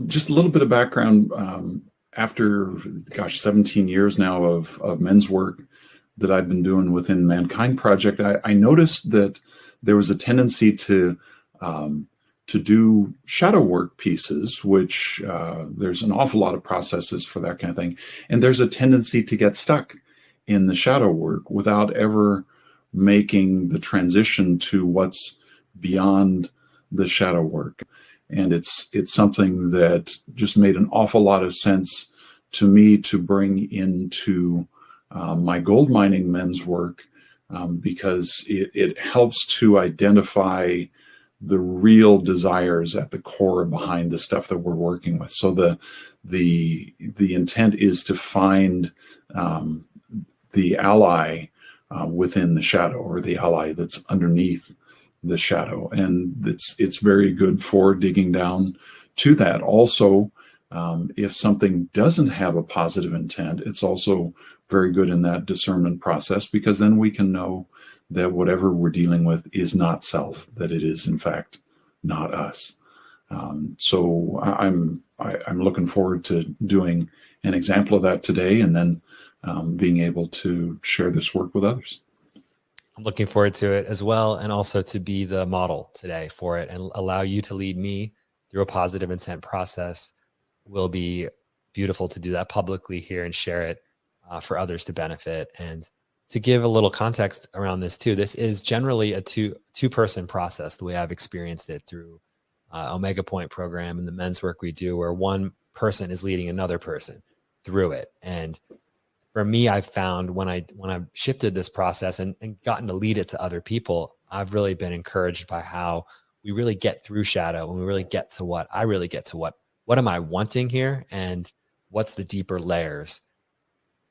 just a little bit of background. After, 17 years now of men's work that I've been doing within Mankind Project, I noticed that there was a tendency to do shadow work pieces, which there's an awful lot of processes for that kind of thing. And there's a tendency to get stuck in the shadow work without ever making the transition to what's beyond the shadow work. And it's something that just made an awful lot of sense to me to bring into my gold mining men's work, because it helps to identify the real desires at the core behind the stuff that we're working with. So the intent is to find the ally within the shadow, or the ally that's underneath the shadow, and it's very good for digging down to that. Also, if something doesn't have a positive intent, it's also very good in that discernment process, because then we can know that whatever we're dealing with is not self, that it is in fact not us. So I'm looking forward to doing an example of that today, and then being able to share this work with others. I'm looking forward to it as well, and also to be the model today for it and allow you to lead me through a positive intent process. Will be beautiful to do that publicly here and share it for others to benefit. And to give a little context around this too, this is generally a two-person process, the way I've experienced it through Omega Point program and the men's work we do, where one person is leading another person through it. And for me, I've found when I've shifted this process and gotten to lead it to other people, I've really been encouraged by how we really get through shadow, and we really get to what am I wanting here, and what's the deeper layers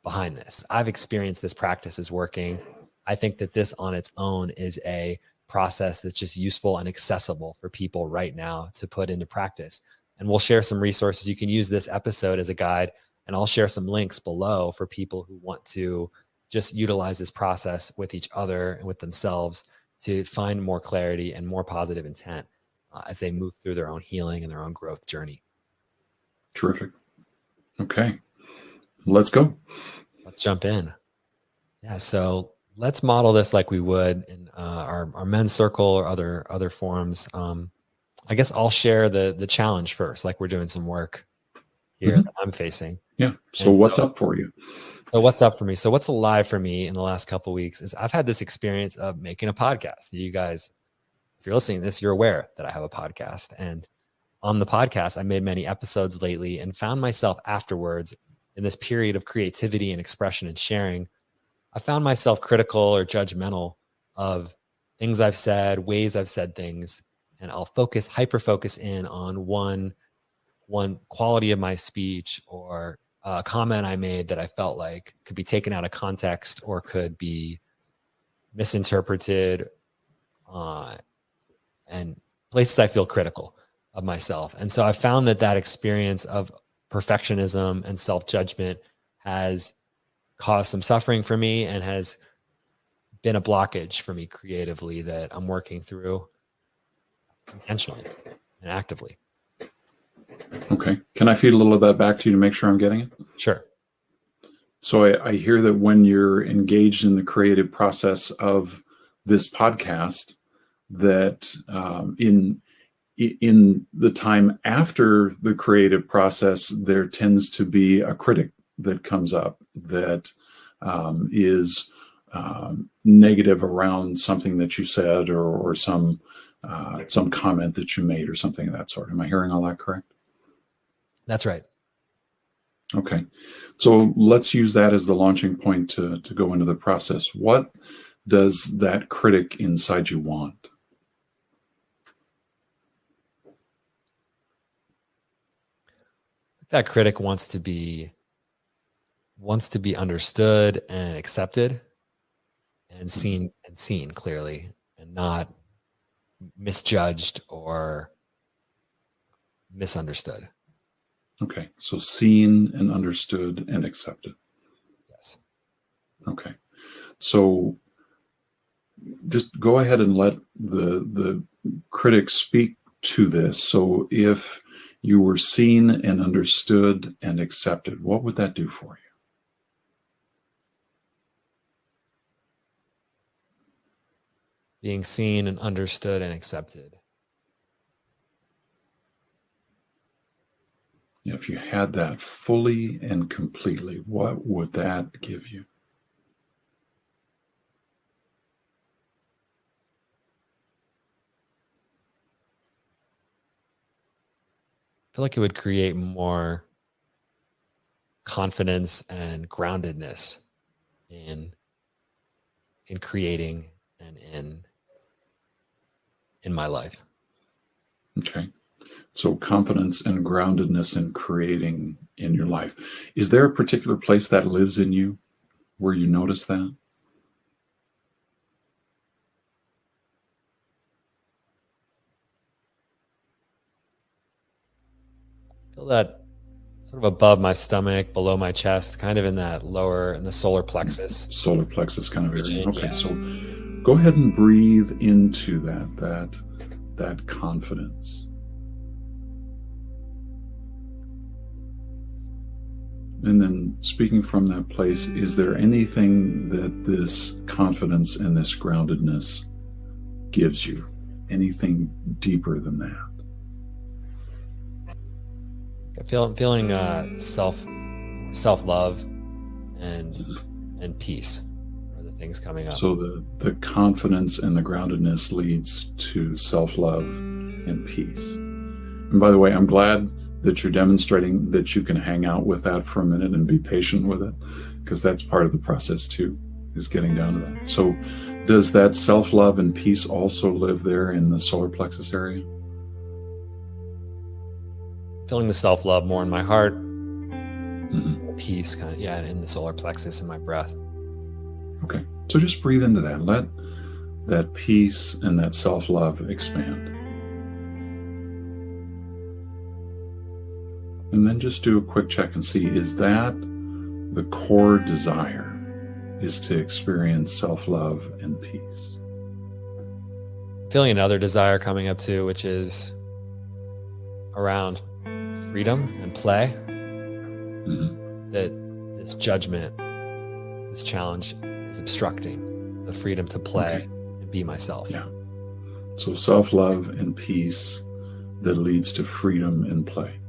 behind this. I've experienced this practice is working. I think that this on its own is a process that's just useful and accessible for people right now to put into practice. And we'll share some resources. You can use this episode as a guide, and I'll share some links below for people who want to just utilize this process with each other and with themselves to find more clarity and more positive intent as they move through their own healing and their own growth journey. Terrific. Okay, let's go. Let's jump in. Yeah, so let's model this like we would in our men's circle or other forums. I guess I'll share the challenge first, like we're doing some work here that I'm facing. Yeah. So what's up for you? So what's up for me? So what's alive for me in the last couple of weeks is I've had this experience of making a podcast. You guys, if you're listening to this, you're aware that I have a podcast. And on the podcast, I made many episodes lately and found myself afterwards in this period of creativity and expression and sharing. I found myself critical or judgmental of things I've said, ways I've said things, and I'll hyper focus in on one quality of my speech or a comment I made that I felt like could be taken out of context or could be misinterpreted, and places I feel critical of myself. And so I found that experience of perfectionism and self-judgment has caused some suffering for me and has been a blockage for me creatively that I'm working through intentionally and actively. Okay. Can I feed a little of that back to you to make sure I'm getting it? Sure. So I hear that when you're engaged in the creative process of this podcast, that in the time after the creative process, there tends to be a critic that comes up that is negative around something that you said or some comment that you made or something of that sort. Am I hearing all that correct? That's right. Okay. So let's use that as the launching point to go into the process. What does that critic inside you want? That critic wants to be understood and accepted and seen clearly, and not misjudged or misunderstood. Okay. So seen and understood and accepted. Yes. Okay. So just go ahead and let the critic speak to this. So if you were seen and understood and accepted, what would that do for you? Being seen and understood and accepted. If you had that fully and completely, what would that give you? I feel like it would create more confidence and groundedness in creating and in my life. Okay. So confidence and groundedness in creating in your life. Is there a particular place that lives in you where you notice that? I feel that sort of above my stomach, below my chest, kind of in that lower, in the solar plexus. Solar plexus kind of area. Region, Okay, yeah. so go ahead and breathe into that confidence. And then speaking from that place, is there anything that this confidence and this groundedness gives you? Anything deeper than that? I'm feeling self-love and peace are the things coming up. So the confidence and the groundedness leads to self-love and peace. And by the way, I'm glad that you're demonstrating that you can hang out with that for a minute and be patient with it, because that's part of the process too, is getting down to that. So does that self-love and peace also live there in the solar plexus area? Feeling the self-love more in my heart, Mm-hmm. the peace kind of, in the solar plexus in my breath. Okay, so just breathe into that. Let that peace and that self-love expand. And then just do a quick check and see, is that the core desire, is to experience self-love and peace? Feeling another desire coming up too, which is around freedom and play. Mm-hmm. That this judgment, this challenge is obstructing the freedom to play and be myself. Yeah. So self-love and peace that leads to freedom and play.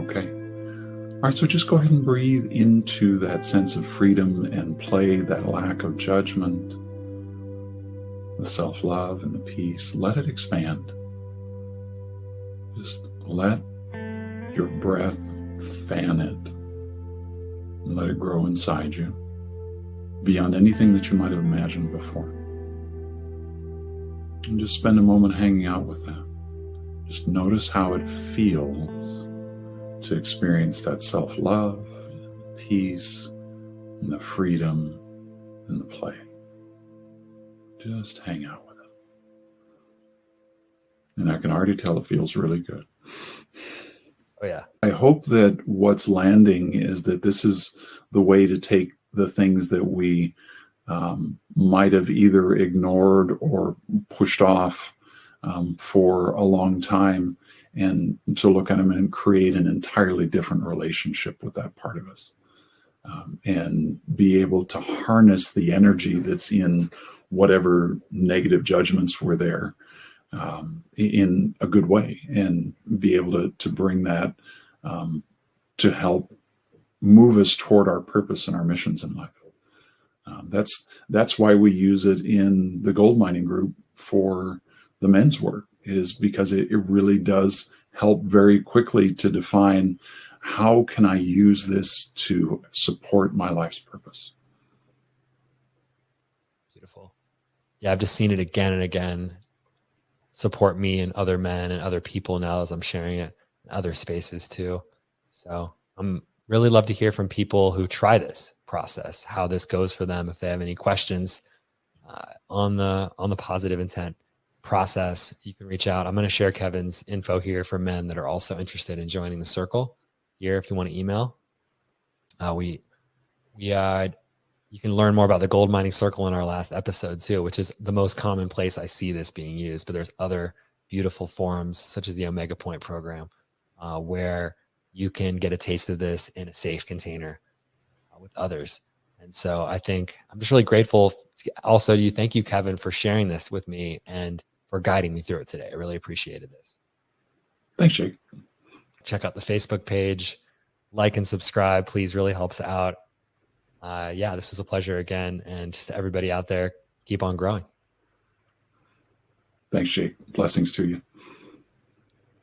Okay. All right, so just go ahead and breathe into that sense of freedom and play, that lack of judgment, the self-love and the peace. Let it expand. Just let your breath fan it and let it grow inside you beyond anything that you might have imagined before. And just spend a moment hanging out with that. Just notice how it feels to experience that self-love, and peace, and the freedom, and the play. Just hang out with it. And I can already tell it feels really good. Oh yeah. I hope that what's landing is that this is the way to take the things that we might have either ignored or pushed off for a long time, and to look at them and create an entirely different relationship with that part of us, and be able to harness the energy that's in whatever negative judgments were there in a good way, and be able to bring that to help move us toward our purpose and our missions in life. That's why we use it in the gold mining group for the men's work, is because it really does help very quickly to define, how can I use this to support my life's purpose? Beautiful. Yeah, I've just seen it again and again support me and other men and other people now as I'm sharing it in other spaces too. So I'm really love to hear from people who try this process, how this goes for them. If they have any questions on the positive intent process, you can reach out. I'm going to share Kevin's info here for men that are also interested in joining the circle here. If you want to email, you can learn more about the gold mining circle in our last episode too, which is the most common place I see this being used, but there's other beautiful forums such as the Omega Point program, where you can get a taste of this in a safe container with others. And so I think I'm just really grateful also to you. Thank you, Kevin, for sharing this with me and for guiding me through it today. I really appreciated this. Thanks, Jake. Check out the Facebook page, like and subscribe, please, really helps out. Yeah, this was a pleasure again. And just to everybody out there, keep on growing. Thanks, Jake. Blessings to you.